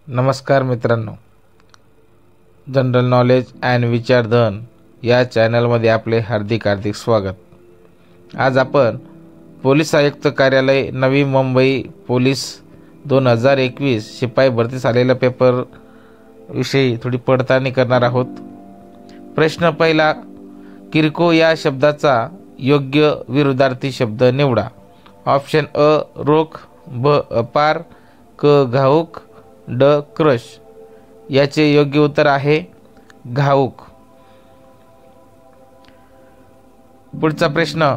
नमस्कार मित्रांनो, general knowledge and विचारधन या चॅनलमध्ये आपले हार्दिक स्वागत. आज आपण पोलीस आयुक्त कार्यालय नवी मुंबई पोलीस 2021 शिपाई भरतीस आलेल्या पेपर विषयी थोडी पडताळणी करणार आहोत. प्रश्न पहिला, किरकोळ या शब्दाचा योग्य विरुद्धार्थी शब्द निवडा. ऑप्शन अ रोख, ब अपार, क घाऊक, ड क्रश. याचे योग्य उत्तर आहे घाऊक. पुढचा प्रश्न,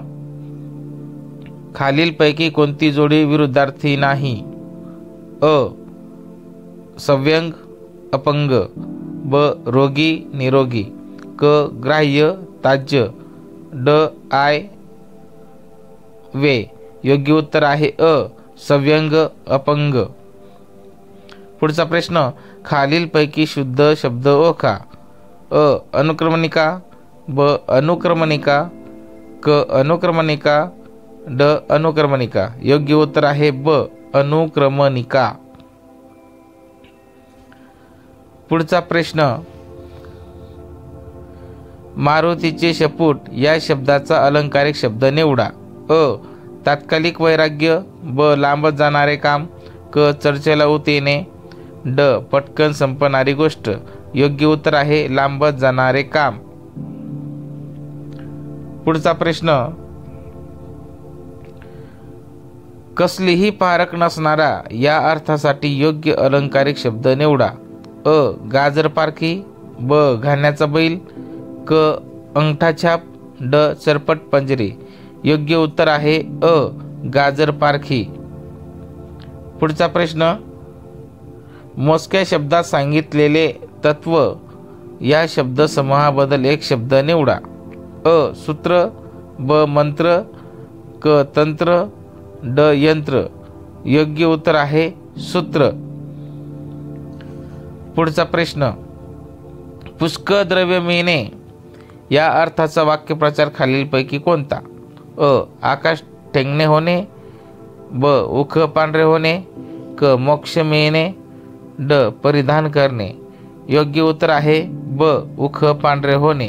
खालीलपैकी कोणती जोडी विरुद्धार्थी नाही? अ सव्यंग अपंग, ब रोगी निरोगी, क ग्राह्य ताज्य, ड आय वे. योग्य उत्तर आहे अ सव्यंग अपंग. पुढचा प्रश्न, खालीलपैकी शुद्ध शब्द ओळखा. अ अनुक्रमणिका, ब अनुक्रमणिका, क अनुक्रमणिका, ड अनुक्रमणिका. योग्य उत्तर आहे ब अनुक्रमणिका. पुढचा प्रश्न, मारुतीचे शेपूट या शब्दाचा अलंकारिक शब्द निवडा. अ तात्कालिक वैराग्य, ब लांबत जाणारे काम, क चर्चेला ऊत येणे, ड पटकन संपणारी गोष्ट. योग्य उत्तर आहे लांबत जाणारे काम. पुढचा प्रश्न, कसलीही पारख नसणारा या अर्थासाठी योग्य अलंकारिक शब्द निवडा. अ गाजर पारखी, ब घाण्याचा बैल, क अंगठा छाप, ड चरपट पंजरी. योग्य उत्तर आहे अ गाजर पारखी. पुढचा प्रश्न, मोजक्या शब्दात सांगितलेले तत्व या शब्दसमूहाबद्दल एक शब्द निवडा. अ सूत्र, ब मंत्र, क तंत्र, ड यंत्र. योग्य उत्तर आहे सूत्र. पुढचा प्रश्न, पुष्कळ द्रव्य मिळणे या अर्थाचा वाक्यप्रचार खालीलपैकी कोणता? अ आकाश ठेंगणे होणे, ब उख पांढरे होणे, क मोक्ष मिळणे, ड परिधान करणे. योग्य उत्तर आहे ब उख पांढरे होणे.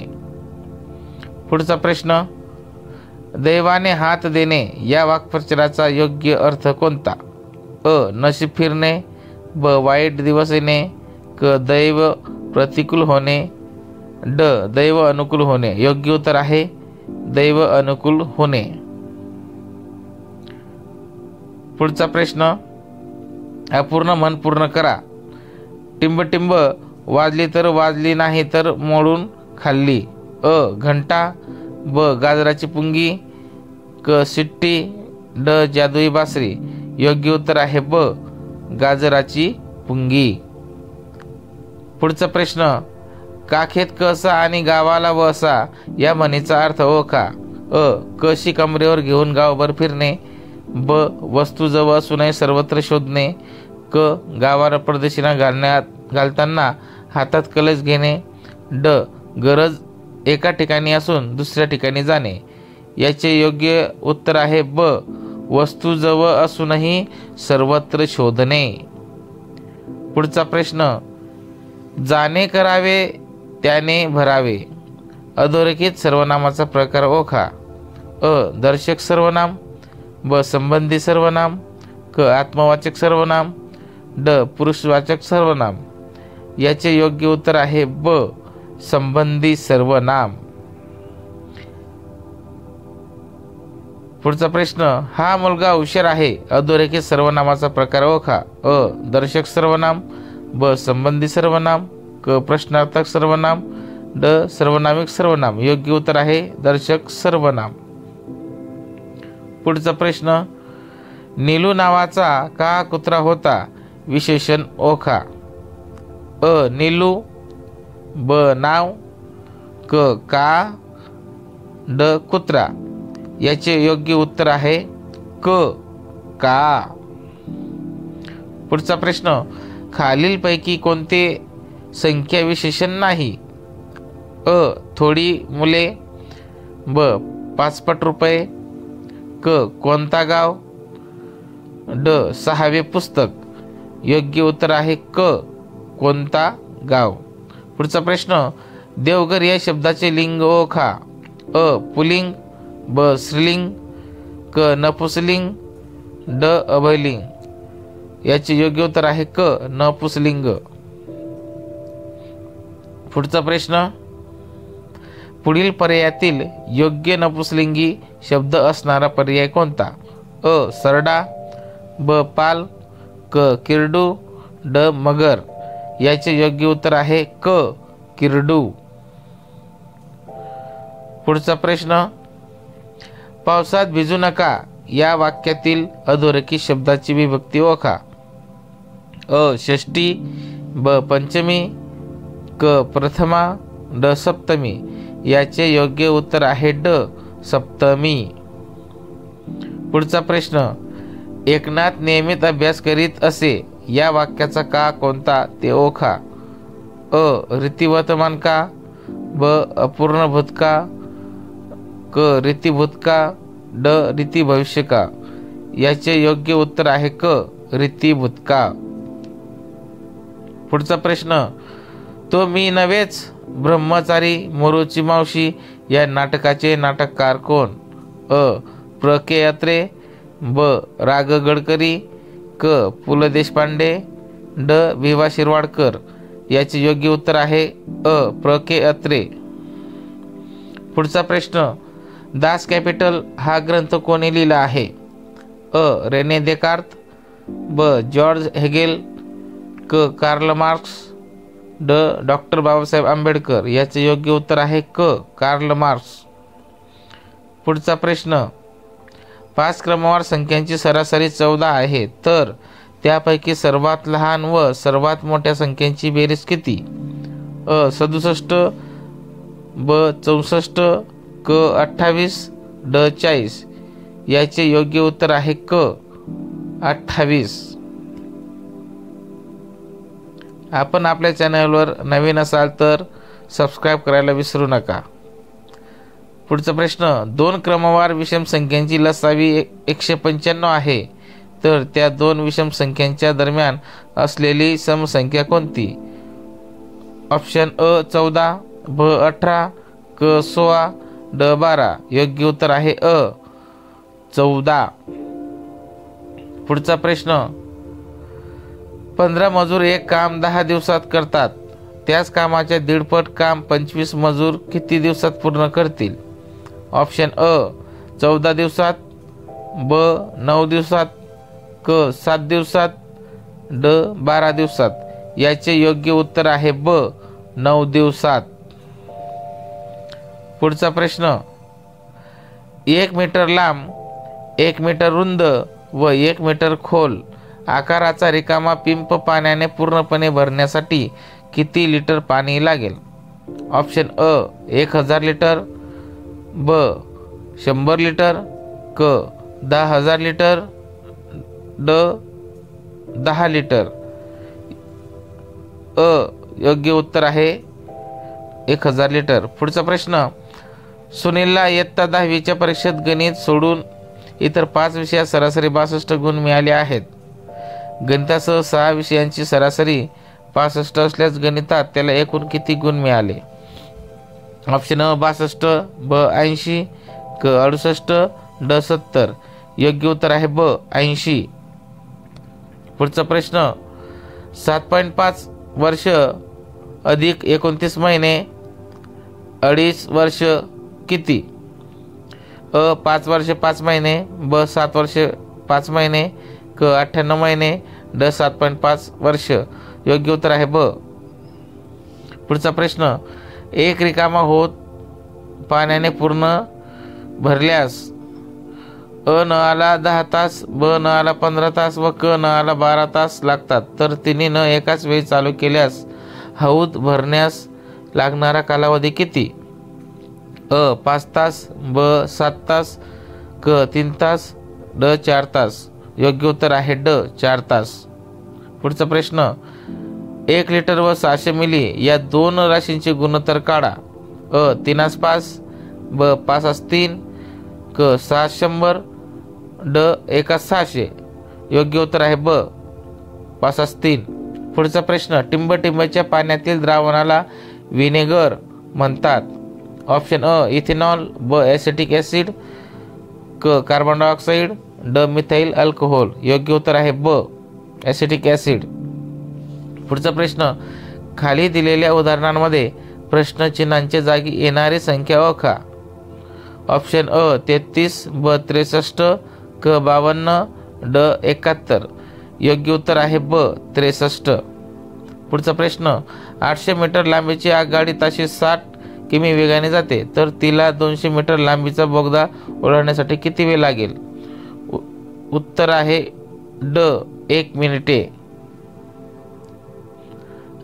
पुढचा प्रश्न, दैवाने हात देणे या वाक्प्रचाराचा योग्य अर्थ कोणता? अ नशीब फिरणे, ब वाईट दिवस येणे, क दैव प्रतिकूल होणे, ड दैव अनुकूल होणे. योग्य उत्तर आहे दैव अनुकूल होणे. पुढचा प्रश्न, अपूर्ण म्हण पूर्ण करा. टिंब वाजली तर वाजली नाही तर मोडून खाल्ली. अ घंटा, ब गाजराची पुंगी, क सिट्टी, ड जादुई बासरी. योग्य उत्तर आहे ब गाजराची पुंगी. पुढचा प्रश्न, काखेत कसा आणि गावाला वसा या म्हणीचा अर्थ ओळखा. अ कशी कमरेवर घेऊन गावभर फिरणे, ब वस्तू जवळ असूनही सर्वत्र शोधणे, क गावाला प्रदक्षिणा घालताना हातात कलश घेणे, ड गरज एका ठिकाणी असून दुसऱ्या ठिकाणी जाणे. याचे योग्य उत्तर आहे ब वस्तू जवळ असूनही सर्वत्र शोधणे. पुढचा प्रश्न, जाणे करावे त्याने भरावे. अधोरेखित सर्वनामाचा प्रकार ओळखा. अ दर्शक सर्वनाम, ब संबंधी सर्वनाम, क आत्मवाचक सर्वनाम, ड पुरुषवाचक सर्वनाम. याचे योग्य उत्तर आहे ब संबंधी सर्वनाम. पुढचा प्रश्न, हा मुलगा हुशार आहे. अधोरेखित सर्वनामाचा प्रकार ओळखा. अ दर्शक सर्वनाम, ब संबंधी सर्वनाम, क प्रश्नार्थक सर्वनाम, ड सर्वनामिक सर्वनाम. योग्य उत्तर आहे दर्शक सर्वनाम. पुढचा प्रश्न, नीलू नावाचा काळा कुत्रा होता. विशेषण ओळखा. अ नीलू, ब नाव, क काळा, ड कुत्रा. याचे योग्य उत्तर आहे क काळा. पुढचा प्रश्न, खालीलपैकी कोणते संख्या विशेषण नाही? अ थोडी मुले, ब 5 रुपये, क कोणता गाव, ड 6वे पुस्तक. योग्य उत्तर आहे क कोणता गाव? पुढचा प्रश्न, देवघर या शब्दाचे लिंग ओळखा. अ पुल्लिंग, ब स्त्रीलिंग, क नपुंसकलिंग, ड उभयलिंग. याचे योग्य उत्तर आहे क नपुंसकलिंग. पुढचा प्रश्न, पुढील पर्यायातील योग्य नपुंसकलिंगी शब्द असणारा पर्याय कोणता? अ सरडा, ब पाल, क किरडू, ड मगर. याचे योग्य उत्तर आहे क किरडू. पुढचा प्रश्न, पावसात भिजू नका या वाक्यातील अधोरेखित शब्दाची विभक्ती ओळखा. अ षष्ठी, ब पंचमी, क प्रथमा, ड सप्तमी. याचे योग्य उत्तर आहे ड सप्तमी. पुढचा प्रश्न, एकनाथ नियमित अभ्यास करीत असे या वाक्याचा का कोणता ते ओळखा. अ रीतिवर्तमान का, ब अपूर्ण भूतका, क रीती भूतका, ड रीती भविष्य का. याचे योग्य उत्तर आहे क रीती भूतका. पुढचा प्रश्न, तो मी नव्हेच ब्रह्मचारी मोरूची मावशी या नाटकाचे नाटककार कोण? अ प्र के अत्रे, ब रा ग गडकरी, क पु ल देशपांडे, ड वि वा शिरवाडकर. याचे योग्य उत्तर आहे अ प्र के अत्रे. पुढचा प्रश्न, दास कॅपिटल हा ग्रंथ कोणी लिहिला आहे? अ रेने देकार्त, ब जॉर्ज हेगेल, क कार्ल मार्क्स, ड डॉक्टर बाबासाहेब आंबेडकर. याचे योग्य उत्तर आहे क कार्ल मार्क्स. पुढचा प्रश्न, 5 क्रमवार संख्यांची सरासरी 14 आहे, तर त्यापैकी सर्वात लहान व सर्वात मोठ्या संख्यांची बेरीज किती? अ 67, ब 64, क 28, ड 40. याचे योग्य उत्तर आहे क 28. आपण आपल्या चॅनलवर नवीन असाल तर सबस्क्राईब करायला विसरू नका. पुढचा प्रश्न, 2 क्रमवार विषम संख्यांची लसावी 195 आहे, तर त्या 2 विषम संख्यांच्या दरम्यान असलेली समसंख्या कोणती? ऑप्शन अ 14, ब 18, क 16, ड 12. योग्य उत्तर आहे अ 14. पुढचा प्रश्न, 15 मजूर एक काम 10 दिवसात करतात, त्याच कामाच्या दीडपट काम 25 मजूर किती दिवसात पूर्ण करतील? ऑप्शन अ 14 दिवसात, ब 9 दिवसात, क 7 दिवसात, ड 12 दिवसात. याचे योग्य उत्तर आहे ब 9 दिवसात. पुढचा प्रश्न, 1 मीटर लांब, 1 मीटर रुंद व 1 मीटर खोल आकाराचा रिकामा पिंप पाण्याने पूर्णपणे भरण्यासाठी किती लिटर पाणी लागेल? ऑप्शन अ 1000 लिटर, ब 100 लिटर, क 10,000 लिटर, ड 10 लिटर. अ योग्य उत्तर आहे 1000 लिटर. पुढचा प्रश्न, सुनीलला इयत्ता 10वीच्या परीक्षेत गणित सोडून इतर 5 विषयात सरासरी 62 गुण मिळाले आहेत. गणितासह 6 विषयांची सरासरी 65 असल्यास गणितात त्याला एकूण किती गुण मिळाले? ऑप्शन अ 62, ब 80, क 68, ड 70. योग्य उत्तर आहे ब 80. पुढचा प्रश्न, 7.5 वर्ष अधिक 29 महिने 2.5 वर्ष किती? अ 5 वर्ष 5 महिने, ब 7 वर्ष 5 महिने, क 98 महिने, ड 7.5 वर्ष. योग्य उत्तर आहे ब. पुढचा प्रश्न, एक रिकामा होत पाण्याने पूर्ण भरल्यास अ नळाला 10 तास, ब नळाला 15 तास व क नळाला 12 तास लागतात, तर तिन्ही नळ एकाच वेळी चालू केल्यास हौद भरण्यास लागणारा कालावधी किती? अ 5 तास, ब 7 तास, क 3 तास, ड 4 तास. योग्य उत्तर आहे ड 4 तास. पुढचा प्रश्न, 1 लिटर व 600 मिली या 2 राशींचे गुणोत्तर काढा. अ 3:5, ब 5:3, क 600, ड 1:600. योग्य उत्तर आहे ब 5:3. पुढचा प्रश्न, टिंबटिंबच्या पाण्यातील द्रावणाला व्हिनेगर म्हणतात. ऑप्शन अ इथेनॉल, ब ॲसिटिक ॲसिड, क कार्बन डायऑक्साईड, ड मिथाइल अल्कोहोल. योग्य उत्तर आहे ब ॲसिटिक ॲसिड. पुढचा प्रश्न, खाली दिलेल्या उदाहरणांमध्ये प्रश्नचिन्हांच्या जागी येणारी संख्या ओळखा. ऑप्शन अ 33, ब 63, क 52, ड 71. योग्य उत्तर आहे ब 63. पुढचा प्रश्न, 800 मीटर लांबीची आगगाडी ताशी 60 किमी वेगाने जाते, तर तिला 200 मीटर लांबीचा बोगदा ओलांडण्यासाठी किती वेळ लागेल? उत्तर आहे ड 1 मिनिटे.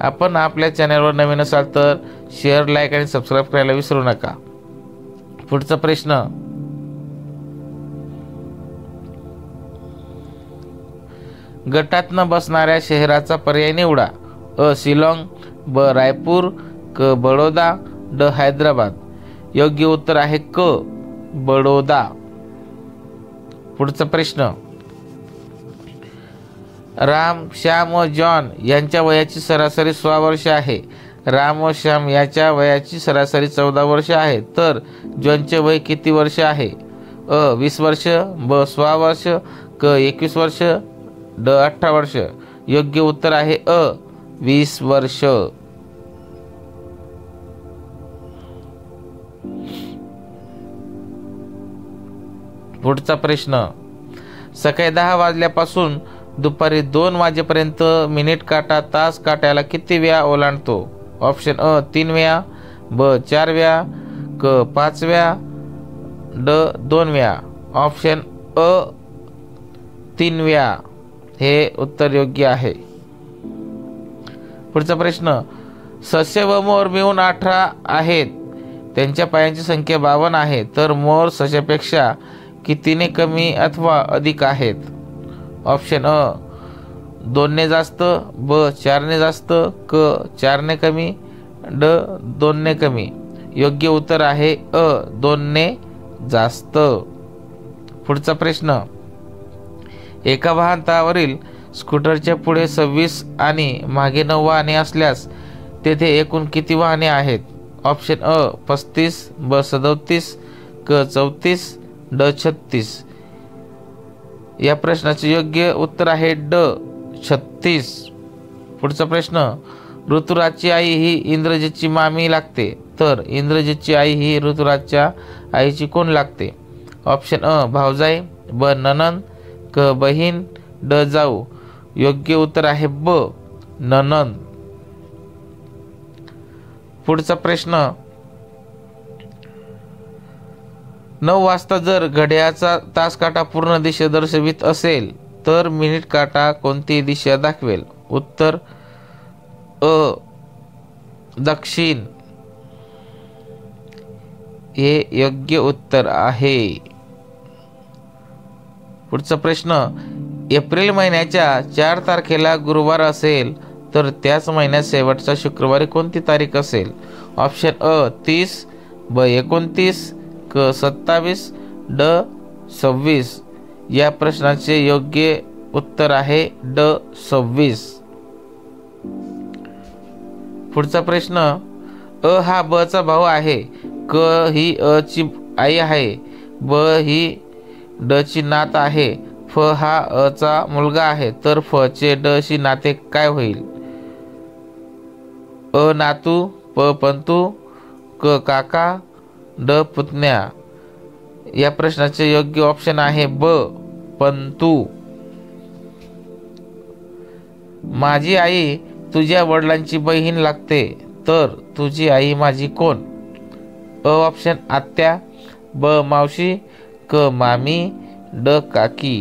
आपण आपल्या चॅनलवर नवीन असाल तर शेअर, लाईक आणि सबस्क्राईब करायला विसरू नका. पुढचा प्रश्न, गटात न बसणाऱ्या शहराचा पर्याय निवडा. अ शिलाँग, ब रायपूर, क बडोदा, ड हैदराबाद. योग्य उत्तर आहे क बडोदा. पुढचा प्रश्न, राम, श्याम व जॉन यांच्या वयाची सरासरी 16 वर्ष आहे. राम व श्याम याच्या वयाची सरासरी 14 वर्ष आहे, तर जॉनचे वय किती वर्ष आहे? अ 20 वर्ष, ब 16 वर्ष, क 21 वर्ष, ड 18 वर्ष. योग्य उत्तर आहे अ 20 वर्ष. पुढचा प्रश्न, सकाळी 10 वाजल्यापासून दुपारी 2 वाजेपर्यंत मिनिट काटा तास काट्याला किती वेळा ओलांडतो? ऑप्शन अ 3 वेळा, ब 4 वेळा, क 5 वेळा, ड 2 वेळा. ऑप्शन अ 3 वेळा हे उत्तर योग्य आहे. पुढचा प्रश्न, सस्य व मोर मिळून 18 आहेत, त्यांच्या पायांची संख्या 52 आहे, तर मोर सस्यापेक्षा कितीने कमी अथवा अधिक आहेत? ऑप्शन अ 2 ने जास्त, ब 4 ने जास्त, क 4 ने कमी, ड 2 ने कमी. योग्य उत्तर आहे अ 2 ने जास्त. पुढचा प्रश्न, एका वाहनतळावरील स्कूटरच्या पुढे 26 आणि मागे 9 वाहने असल्यास तेथे एकूण किती वाहने आहेत? ऑप्शन अ 35, ब 37, क 34, ड 36. या प्रश्नाचे योग्य उत्तर आहे ड 36. पुढचा प्रश्न, ऋतुराजची आई ही इंद्रजितची मामी लागते, तर इंद्रजितची आई ही ऋतुराजच्या आईची कोण लागते? ऑप्शन अ भावजाई, ब ननंद, क बहीण, ड जाऊ. योग्य उत्तर आहे ब ननंद. पुढचा प्रश्न, 9 वाजता जर घड्याळाचा तास काटा पूर्ण दिशा दर्शवित असेल तर मिनिट काटा कोणती दिशा दाखवेल? उत्तर अ दक्षिण हे योग्य उत्तर आहे. पुढचा प्रश्न, एप्रिल महिन्याच्या 4 तारखेला गुरुवार असेल तर त्याच महिन्यात शेवटच्या शुक्रवारी कोणती तारीख असेल? ऑप्शन अ 30, ब 29, क 27, ड 26. या प्रश्नाचे योग्य उत्तर आहे ड 26. पुढचा प्रश्न, अ हा ब चा भाऊ आहे, क ही अ ची आई आहे, ब ही ड ची नात आहे, फ हा अ चा मुलगा आहे, तर फ चे ड शी नाते काय होईल? अ नातू, प पंतू, क काका, ड पुतण्या. या प्रश्नाचे योग्य ऑप्शन आहे ब पंतू. माझी आई तुझ्या वडिलांची बहीण लागते, तर तुझी आई माझी कोण? अ ऑप्शन आत्या, ब मावशी, क मामी, ड काकी.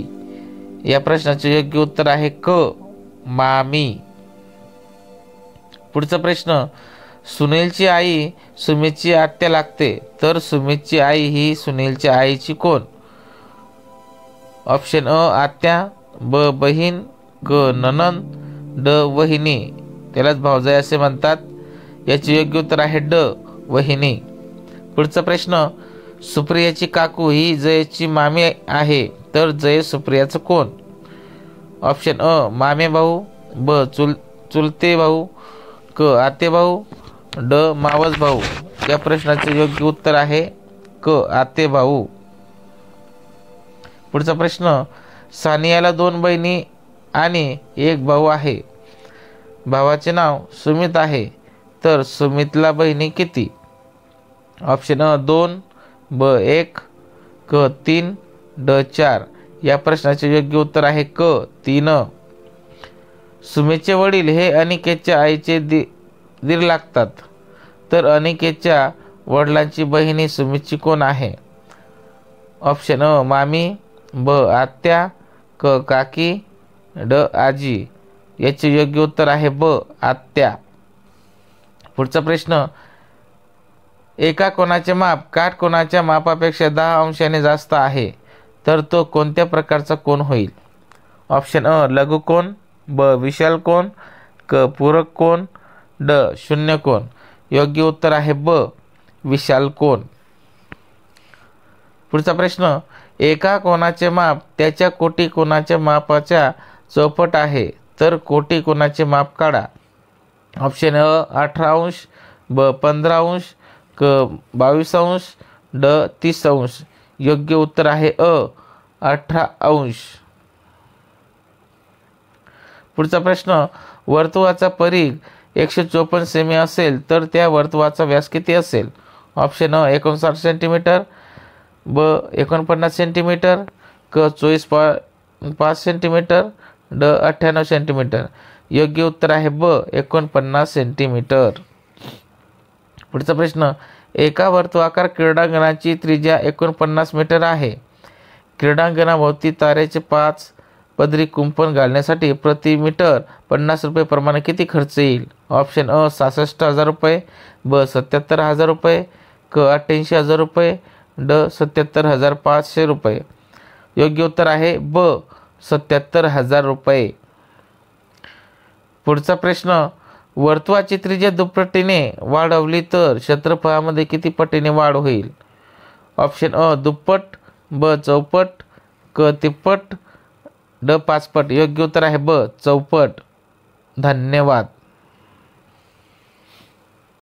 या प्रश्नाचे योग्य उत्तर आहे क मामी. पुढचा प्रश्न, सुनीलची आई सुमितची आत्या लागते, तर सुमितची आई ही सुनीलच्या आईची कोण? ऑप्शन अ आत्या, ब बहीण, क ननंद, ड वहिनी. त्यालाच भावजाई असे म्हणतात. याचे योग्य उत्तर आहे ड वहिनी. पुढचा प्रश्न, सुप्रियाची काकू ही जयची मामी आहे, तर जय सुप्रियाचं कोण? ऑप्शन अ मामे भाऊ, ब चुलते भाऊ, क आते भाऊ, ड मावस भाऊ. या प्रश्नाचे योग्य उत्तर आहे क आते भाऊ. पुढचा प्रश्न, सानियाला 2 बहिणी आणि 1 भाऊ आहे. भावाचे नाव सुमित आहे, तर सुमितला बहिणी किती? ऑप्शन अ 2, ब 1, क 3, ड 4. या प्रश्नाचे योग्य उत्तर आहे क 3. सुमितचे वडील हे अनिकेतच्या आईचे दीर लागतात, तर अनिकेतच्या वडिलांची बहिणी सुमितची कोण आहे? ऑप्शन अ मामी, ब आत्या, क काकी, ड आजी. याचे योग्य उत्तर आहे ब आत्या. पुढचा प्रश्न, एका कोनाचे माप काटकोनाच्या मापापेक्षा 10 अंशाने जास्त आहे, तर तो कोणत्या प्रकारचा कोन होईल? ऑप्शन अ लघुकोन, ब विशाल कोन, क पूरक कोन, ड शून्य कोन. योग्य उत्तर आहे ब विशाल कोन. पुढचा प्रश्न, एका कोनाचे माप त्याच्या कोटी कोनाच्या मापाच्या चौपट आहे, तर कोटी कोनाचे माप काढा. ऑप्शन अ 18 अंश, ब 15 अंश, क 22 अंश, ड 30 अंश. योग्य उत्तर आहे अ 18 अंश. पुढचा प्रश्न, वर्तुळाचा परिघ 154 सेमी असेल, तर त्या वर्तुळाचा व्यास किती असेल? ऑप्शन अ 59 सेंटीमीटर, ब 49 सेंटीमीटर, क 24.5 सेंटीमीटर, ड 98 सेंटीमीटर. योग्य उत्तर आहे ब 49 सेंटीमीटर. पुढचा प्रश्न, एका वर्तुळाकार क्रीडांगणाची त्रिज्या 49 मीटर आहे. क्रीडांगणाभोवती तारेचे 5 पदरी कुंपण घालण्यासाठी प्रति मीटर 50 रुपये प्रमाणे किती खर्च येईल? ऑप्शन अ 66,000 रुपये, ब 77,000 रुपये, क 88,000 रुपये, ड 77,500 रुपये. योग्य उत्तर आहे ब 77,000 रुपये. पुढचा प्रश्न, वर्तुळाची त्रिज्या दुप्पटीने वाढवली तर क्षेत्रफळामध्ये किती पटीने वाढ होईल? ऑप्शन अ दुप्पट, ब चौपट, क तिप्पट, ड 5 पट. योग्य उत्तर आहे ब चौपट. धन्यवाद.